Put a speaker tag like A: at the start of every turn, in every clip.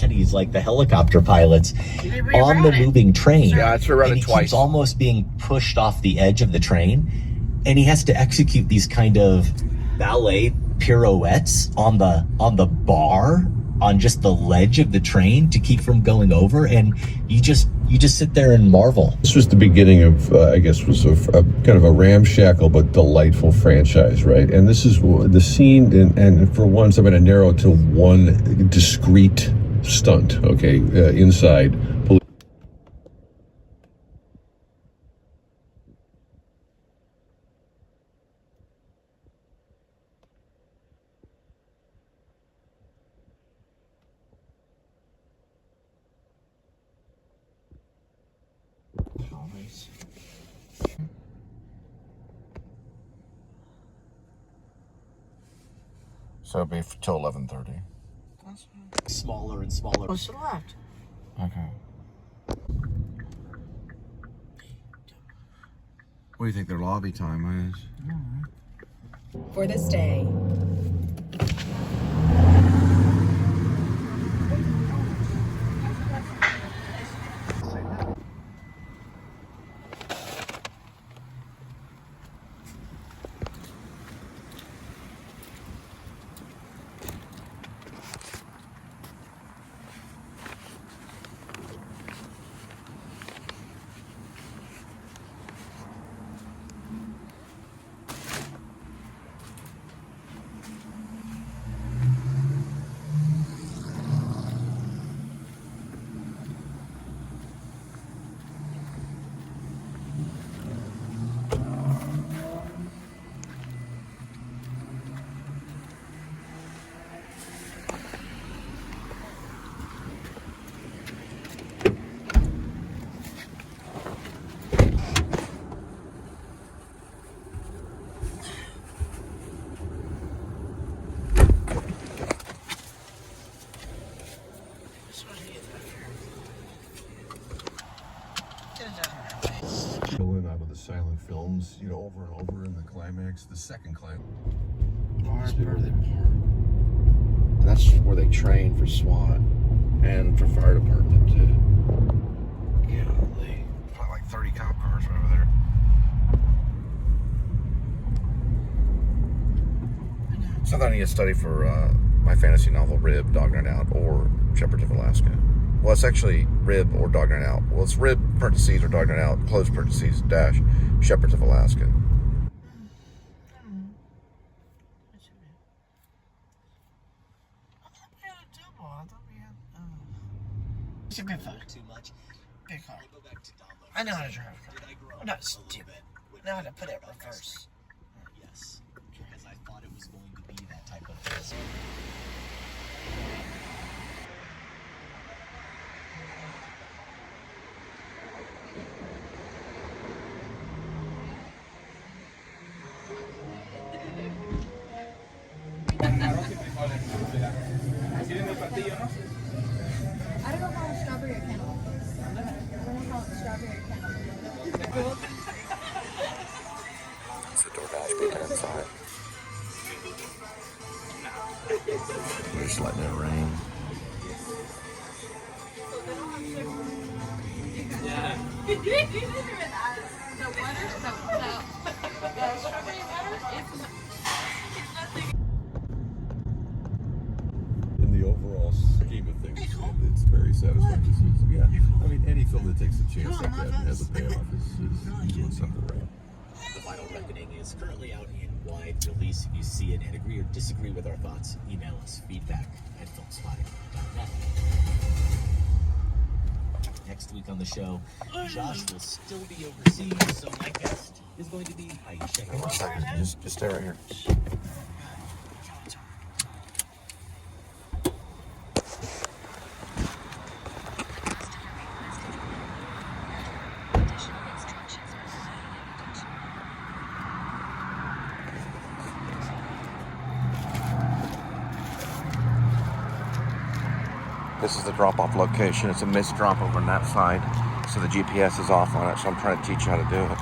A: And he's like the helicopter pilots on the moving train.
B: Yeah, it's rerouted
A: and he
B: twice.
A: keeps almost being pushed off the edge of the train, and he has to execute these kind of ballet pirouettes on the bar, on just the ledge of the train to keep from going over, and you just sit there and marvel.
C: This was the beginning of, I guess, was a kind of a ramshackle but delightful franchise, right? And this is the scene, and for once I'm going to narrow it to one discrete stunt, okay, inside.
B: So it'll be till 11:30.
A: Smaller and smaller.
D: What's the left?
B: Okay. What do you think their lobby time is?
E: For this day.
C: Going out of the silent films, you know, over and over in the climax, the second climax.
B: Must be where they park. That's where they train for SWAT and for fire department too. Golly, probably like 30 cop cars right over there. Something I need to study for my fantasy novel, Rib, Dog Night Out, or Shepherds of Alaska. Well, it's actually Rib or Dog Night Out. Well, it's Rib, parentheses, or Dog Night Out, close parentheses, dash, Shepherds of Alaska.
D: It's a good phone.
A: Too much.
D: Good car.
A: Go back to download.
D: I know how to drive a car.
A: Did I grow
D: I'm
A: up
D: not
A: a little
D: stupid.
A: bit
D: I know how to
A: with
D: put it in
A: podcasts?
D: reverse.
A: Yes, because I thought it was going to be that type of film.
F: I don't know how it's strawberry or cantaloupe. I don't know how it's strawberry or cantaloupe.
B: It's the DoorDash beacon inside. We're just letting it rain.
C: In the overall scheme of things, it's very satisfying to see. Yeah, I mean, any film that takes a chance like that and has a payoff is doing something right.
A: The Final Reckoning is currently out in wide release. If you see it and agree or disagree with our thoughts, email us feedback@filmspotting.net. Next week on the show, Josh will still be overseas, so my guest is going to be Aisha.
B: One second, just stay right here. This is the drop-off location. It's a missed drop over on that side, so the GPS is off on it, so I'm trying to teach you how to do it.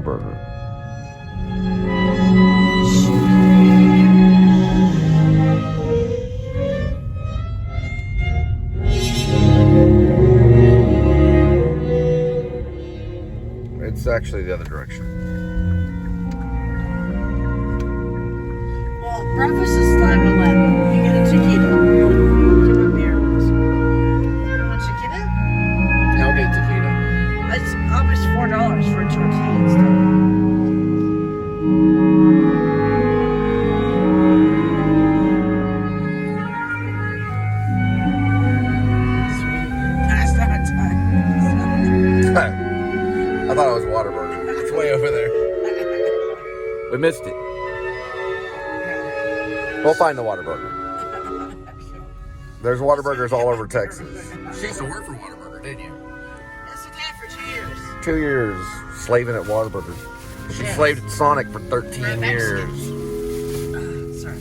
B: Whataburger. It's actually the other direction.
D: Well, breakfast is $5.11. You get a taquito. Give a beer. You want taquito?
B: I'll get taquito.
D: It's almost $4 for a tortilla and stuff. That's not time.
B: I thought it was Whataburger. It's way over there. We missed it. We'll find the Whataburger. There's Whataburgers all over Texas. She used to work for Whataburger, didn't you?
D: Yes, it did for 2 years.
B: 2 years slaving at Whataburger. She slaved at Sonic for 13 years.
D: Sorry.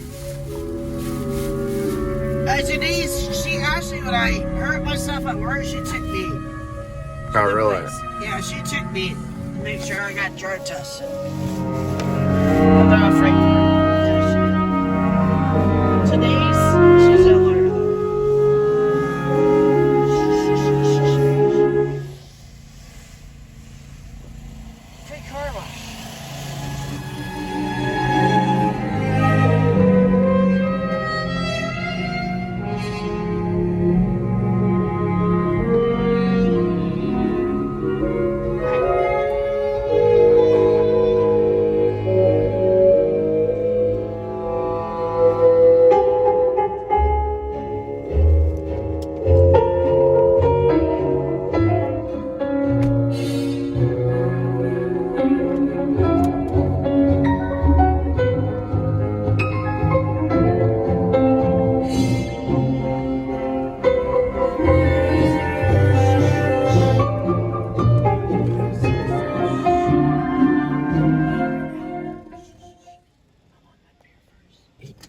D: Denise, she actually, when I hurt myself at work, she took me.
B: Oh, really?
D: Yeah, she took me to make sure I got drug tested. I'm not afraid for her. Yeah, Denise, she's a lawyer. Hey, Karma.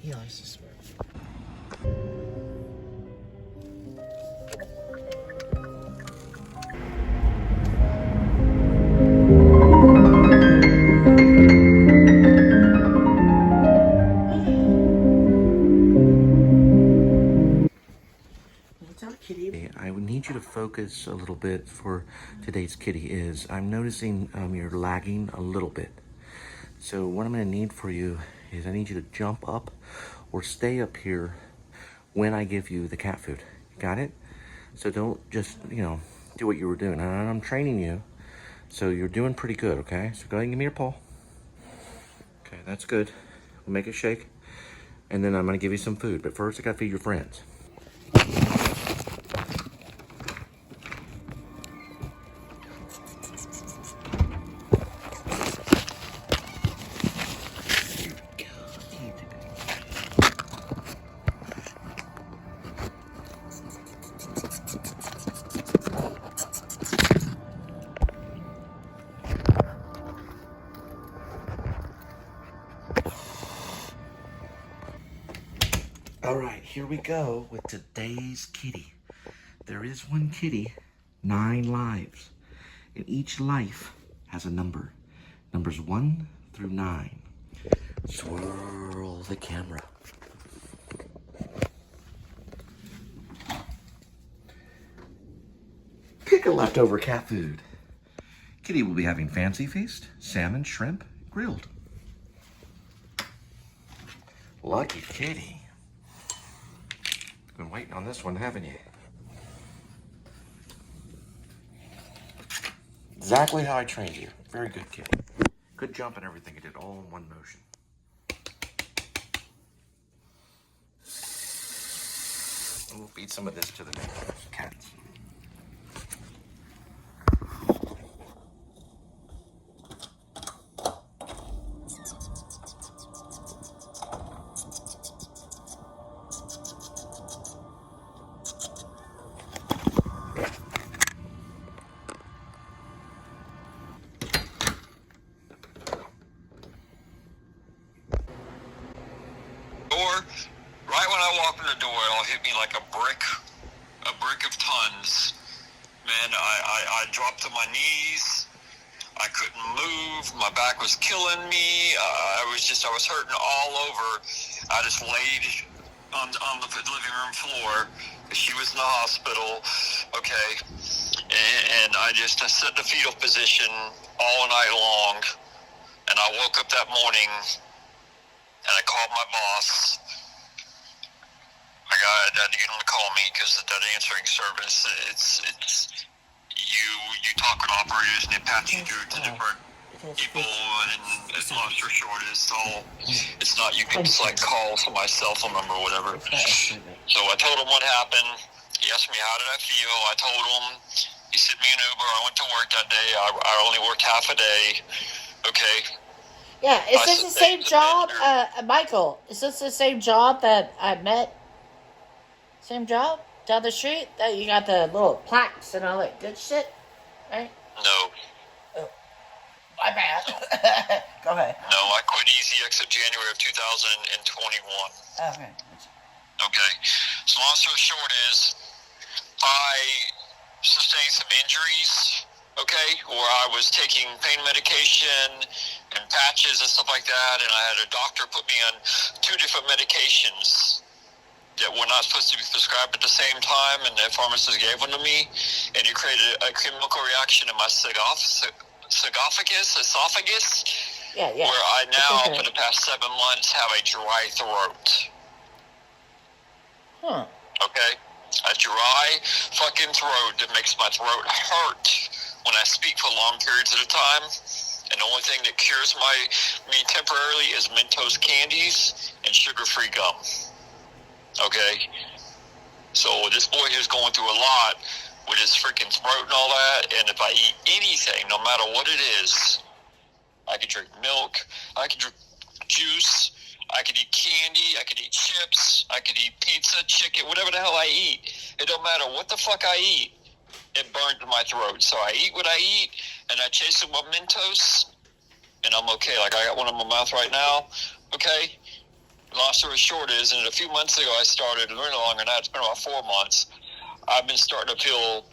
D: He likes to swear. What's up, kitty?
E: I would need you to focus a little bit for today's kitty is I'm noticing you're lagging a little bit. So what I'm going to need for you is I need you to jump up or stay up here when I give you the cat food. Got it? So don't just, do what you were doing. And I'm training you, so you're doing pretty good, okay? So go ahead and give me your paw. Okay, that's good. We'll make it shake. And then I'm going to give you some food. But first, I got to feed your friends. All right, here we go with today's kitty. There is one kitty, 9 lives. And each life has a number. Numbers 1 through 9. Swirl the camera. Pick a leftover cat food. Kitty will be having fancy feast, salmon, shrimp, grilled. Lucky kitty. Been waiting on this one, haven't you? Exactly how I trained you. Very good kitty. Good jump and everything. You did all in one motion. And we'll feed some of this to the cats.
G: Right when I walk in the door, it'll hit me like a brick of tons. Man, I drop to my knees. I couldn't move. My back was killing me. I was hurting all over. I just laid on the living room floor. She was in the hospital. Okay. And I sat in the fetal position all night long. And I woke up that morning and I called my boss. I had to get him to call me because that answering service, it's you talk with operators and they patch you through to different people, and it's long story short, it's not, you can just like call for my cell phone number or whatever. So I told him what happened. He asked me how did I feel. I told him. He sent me an Uber. I went to work that day. I only worked half a day. Okay.
D: Yeah, is this the same job, Michael? Is this the same job that I met? Same job down the street that you got the little plaques and all that good shit, right?
G: No.
D: Oh, my bad. Go ahead.
G: No, I quit Easy Exit January of 2021.
D: Okay.
G: Okay. So long story short is, I sustained some injuries. Okay, where I was taking pain medication and patches and stuff like that, and I had a doctor put me on 2 different medications that were not supposed to be prescribed at the same time, and the pharmacist gave them to me, and it created a chemical reaction in my esophagus,
D: Yeah.
G: where I now, for the past 7 months, have a dry throat.
D: Huh.
G: Okay? A dry fucking throat that makes my throat hurt when I speak for long periods at a time. And the only thing that cures me temporarily is Mentos candies and sugar-free gum. Okay? So this boy here's going through a lot with his freaking throat and all that. And if I eat anything, no matter what it is, I could drink milk, I could drink juice, I could eat candy, I could eat chips, I could eat pizza, chicken, whatever the hell I eat. It don't matter what the fuck I eat. It burns my throat. So I eat what I eat, and I chase it with Mentos, and I'm okay. Like, I got one in my mouth right now, okay? Long story short is, and a few months ago I started, learning longer now, it's been about 4 months, I've been starting to feel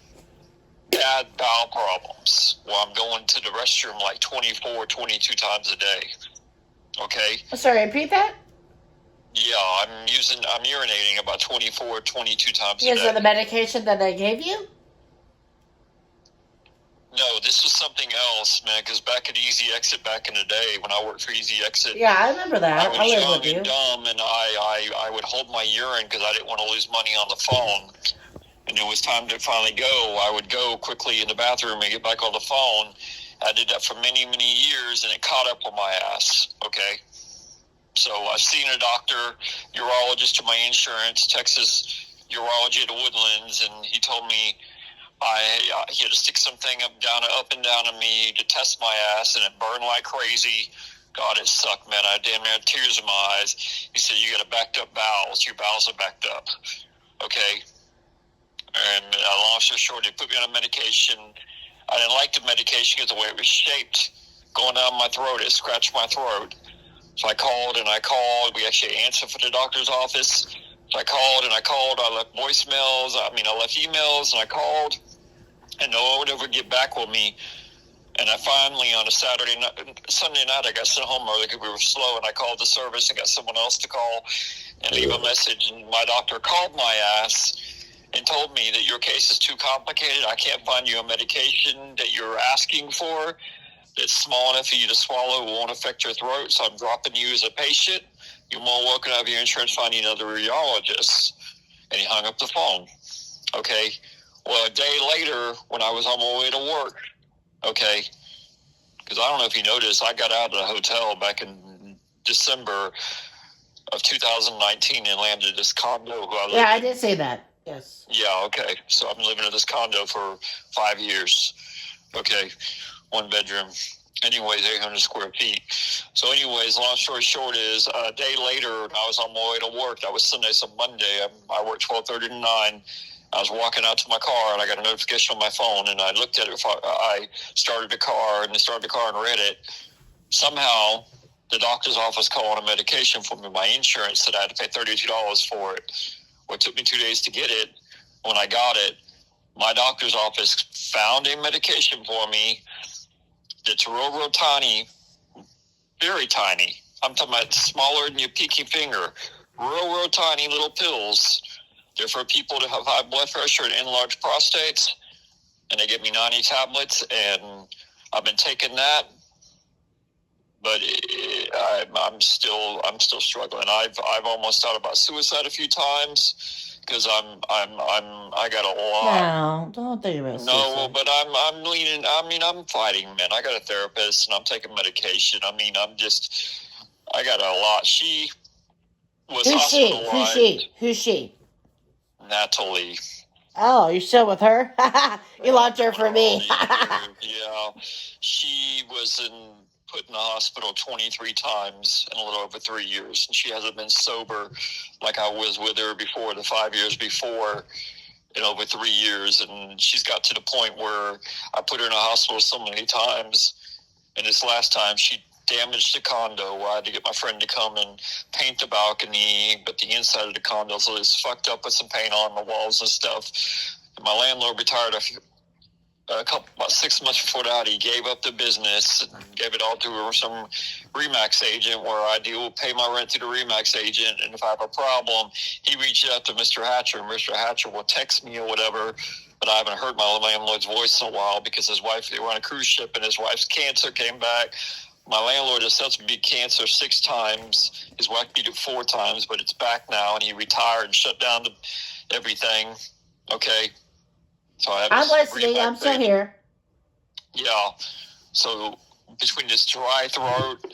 G: bad bowel problems, where I'm going to the restroom like 24, 22 times a day, okay?
D: Sorry, repeat that?
G: Yeah, I'm urinating about 24, 22 times a day.
D: Because of the medication that they gave you?
G: No, this was something else, man, because back at Easy Exit back in the day, when I worked for Easy Exit,
D: Yeah, I remember that.
G: I was
D: lived
G: young
D: with you.
G: and dumb, and I would hold my urine because I didn't want to lose money on the phone. And it was time to finally go. I would go quickly in the bathroom and get back on the phone. I did that for many, many years, and it caught up on my ass, okay? So I've seen a doctor, urologist to my insurance, Texas Urology at the Woodlands, and he told me he had to stick something up and down on me to test my ass, and it burned like crazy. God, it sucked, man. I damn near had tears in my eyes. He said, you got a backed up bowels. Your bowels are backed up. Okay. And long story short, they put me on a medication. I didn't like the medication because the way it was shaped, going down my throat, it scratched my throat. So I called. We actually answered for the doctor's office. So I called. I left voicemails. I left emails, and I called. And no one would ever get back with me. And I finally, on a Sunday night, I got sent home early because we were slow. And I called the service and got someone else to call and leave a message. And my doctor called my ass and told me that your case is too complicated. I can't find you a medication that you're asking for that's small enough for you to swallow. It won't affect your throat. So I'm dropping you as a patient. You're more welcome to have your insurance find you another urologist. And he hung up the phone. Okay. Well, a day later, when I was on my way to work, okay, because I don't know if you noticed, I got out of the hotel back in December of 2019 and landed at this condo.
D: Yeah, I did say that. Yes.
G: Yeah, okay. So I've been living in this condo for 5 years. Okay. 1 bedroom. Anyways, 800 square feet. So anyways, long story short is a day later, I was on my way to work. That was Sunday, so Monday. I worked 12:30 to 9. I was walking out to my car, and I got a notification on my phone, and I looked at it. I started the car and read it. Somehow, the doctor's office called a medication for me. My insurance said I had to pay $32 for it. Well, it took me 2 days to get it. When I got it, my doctor's office found a medication for me It's real tiny, very tiny. I'm talking about smaller than your pinky finger. Real tiny little pills. They're for people to have high blood pressure and enlarged prostates. And they give me 90 tablets, and I've been taking that. But I'm still struggling. I've almost thought about suicide a few times because I got a lot.
D: No, don't think about
G: No,
D: suicide.
G: but I'm leaning. I mean, I'm fighting, man. I got a therapist, and I'm taking medication. I mean, I got a lot. She was hospitalized.
D: Who's she?
G: Natalie.
D: Oh, you're still with her? You locked her for me.
G: Yeah, she was put in the hospital 23 times in a little over 3 years, and she hasn't been sober like I was with her before, the 5 years before, in over 3 years. And she's got to the point where I put her in a hospital so many times, and this last time she damaged the condo. I had to get my friend to come and paint the balcony, but the inside of the condo is fucked up with some paint on the walls and stuff. And my landlord retired about 6 months before that. He gave up the business and gave it all to some Remax agent where I pay my rent to the Remax agent. And if I have a problem, he reaches out to Mr. Hatcher, and Mr. Hatcher will text me or whatever. But I haven't heard my landlord's voice in a while because his wife, they were on a cruise ship, and his wife's cancer came back. My landlord has such beat cancer 6 times. His wife beat it 4 times, but it's back now, and he retired and shut down everything. Okay. So I'm
D: listening. I'm still here.
G: Yeah. So between this dry throat,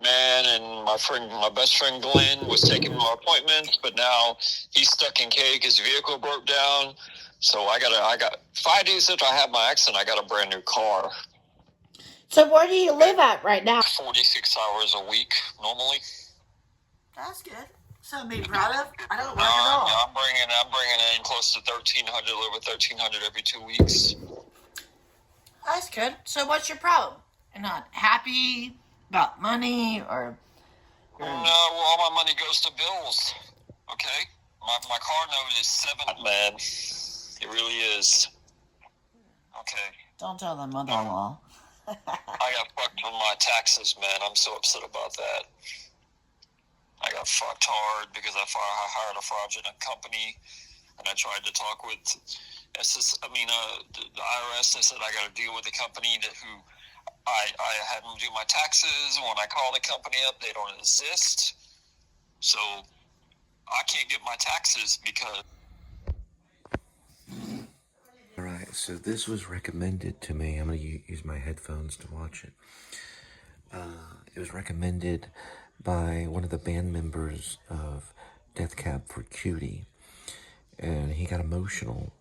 G: man, and my best friend Glenn was taking my appointments, but now he's stuck in cake. His vehicle broke down. So I got 5 days after I had my accident, I got a brand new car.
D: So where do you live at right now?
G: 46 hours a week normally.
D: That's good. Something to be proud of. I don't work at all.
G: Yeah, I'm bringing in close to 1,300, over 1,300 every 2 weeks.
D: That's good. So what's your problem? You're not happy about money or?
G: No, all my money goes to bills. Okay, my car note is $7. Man, it really is. Okay.
D: Don't tell the mother-in-law.
G: I got fucked on my taxes, man. I'm so upset about that. I got fucked hard because I hired a fraudulent company, and I tried to talk with the IRS. They said I got to deal with the company who I had them do my taxes. When I call the company up, they don't exist. So I can't get my taxes because...
E: Alright, so this was recommended to me. I'm going to use my headphones to watch it. It was recommended by one of the band members of Death Cab for Cutie. And he got emotional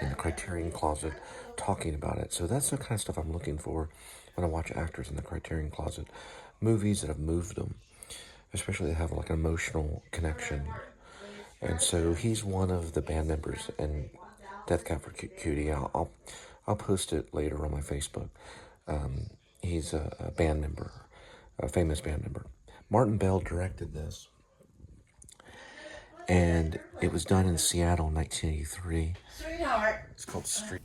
E: in the Criterion Closet talking about it. So that's the kind of stuff I'm looking for when I watch actors in the Criterion Closet. Movies that have moved them. Especially that have like an emotional connection. And so he's one of the band members in Death Cab for Cutie. I'll post it later on my Facebook. He's a band member, a famous band member. Martin Bell directed this, and it was done in Seattle in 1983.
D: Sweetheart.
E: It's called Street.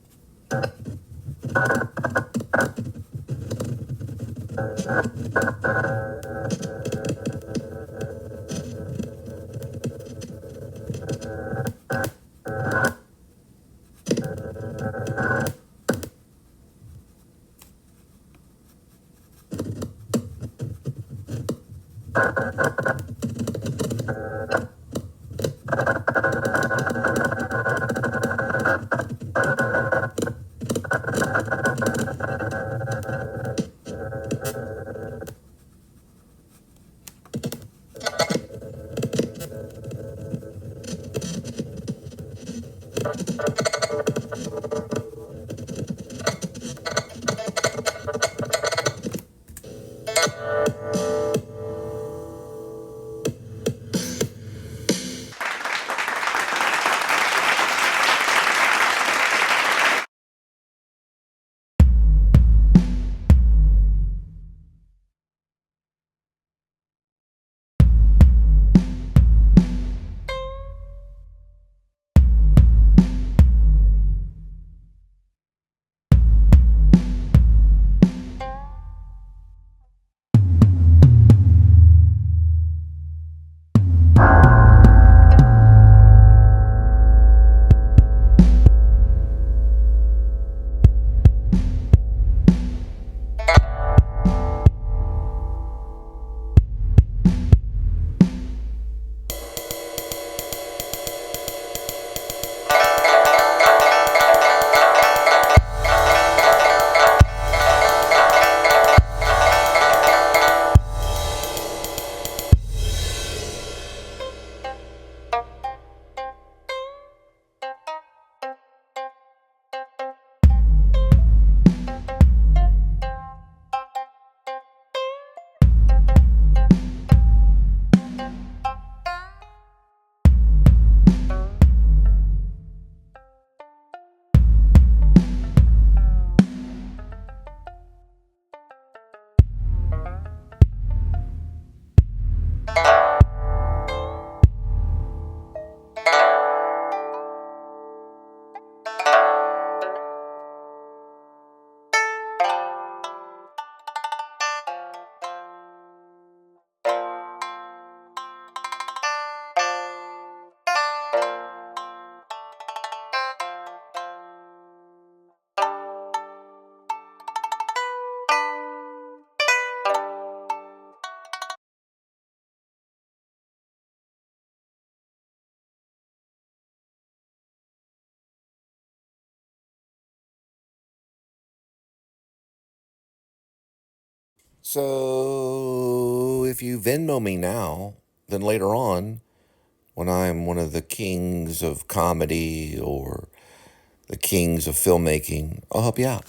B: So if you Venmo me now, then later on, when I'm one of the kings of comedy or the kings of filmmaking, I'll help you out.